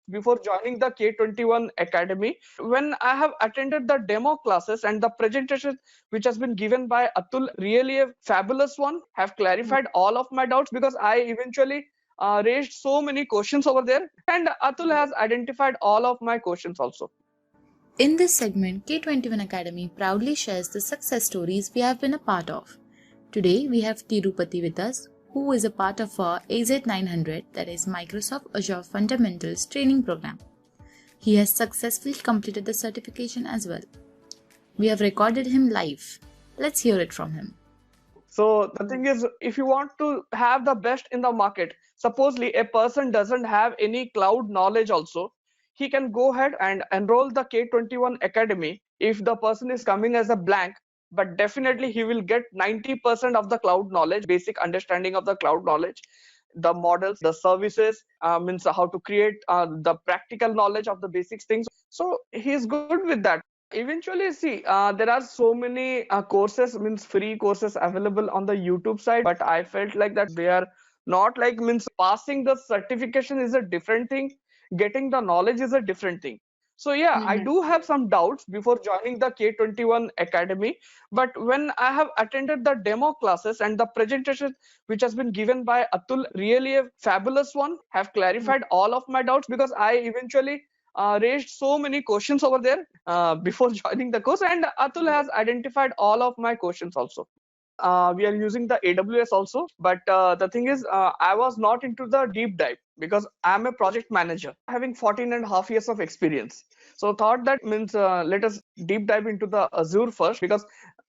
before joining the K21 Academy. When I have attended the demo classes and the presentation which has been given by Atul, really a fabulous one, have clarified all of my doubts because I eventually raised so many questions over there, and Atul has identified all of my questions also. In this segment, K21 Academy proudly shares the success stories we have been a part of. Today, we have Tirupati with us, who is a part of our AZ900, that is Microsoft Azure Fundamentals training program. He has successfully completed the certification as well. We have recorded him live. Let's hear it from him. So the thing is, if you want to have the best in the market, supposedly a person doesn't have any cloud knowledge also, he can go ahead and enroll the K21 Academy if the person is coming as a blank, but definitely he will get 90% of the cloud knowledge, basic understanding of the cloud knowledge, the models, the services, means how to create the practical knowledge of the basic things. So he's good with that. Eventually, see, there are so many courses, means free courses available on the YouTube side, but I felt like that they are not like, means passing the certification is a different thing, getting the knowledge is a different thing. So yeah, I do have some doubts before joining the K21 Academy, but when I have attended the demo classes and the presentation which has been given by Atul, really a fabulous one, have clarified all of my doubts because I eventually raised so many questions over there before joining the course, and Atul has identified all of my questions also. We are using the AWS also, but the thing is, I was not into the deep dive because I'm a project manager having 14 and a half years of experience. So thought that means let us deep dive into the Azure first because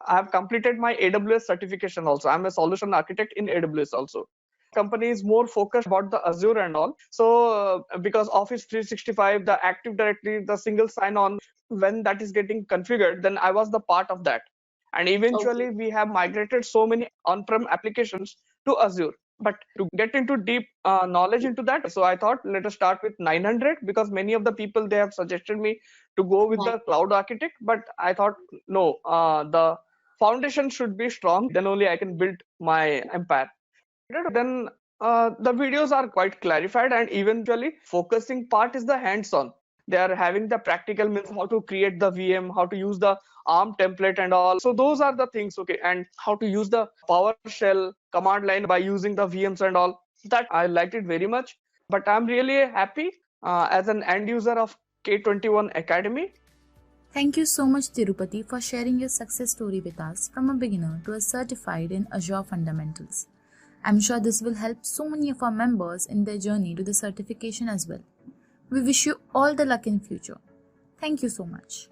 I have completed my AWS certification also. I'm a solution architect in AWS also. Company is more focused about the Azure and all. So because Office 365, the Active Directory, the single sign-on, when that is getting configured, then I was the part of that. And eventually we have migrated so many on-prem applications to Azure. But to get into deep knowledge into that, so I thought let us start with 900 because many of the people they have suggested me to go with the cloud architect. But I thought no, the foundation should be strong. Then only I can build my empire. Then the videos are quite clarified, and eventually focusing part is the hands-on. They are having the practical, means how to create the VM, how to use the ARM template and all. So those are the things, okay, and how to use the PowerShell command line by using the VMs and all. That I liked it very much. But I'm really happy as an end user of K21 Academy. Thank you so much, Tirupati, for sharing your success story with us from a beginner to a certified in Azure Fundamentals. I'm sure this will help so many of our members in their journey to the certification as well. We wish you all the luck in future. Thank you so much.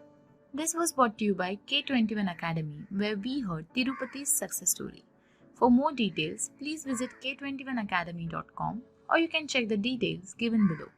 This was brought to you by K21 Academy, where we heard Tirupati's success story. For more details, please visit k21academy.com or you can check the details given below.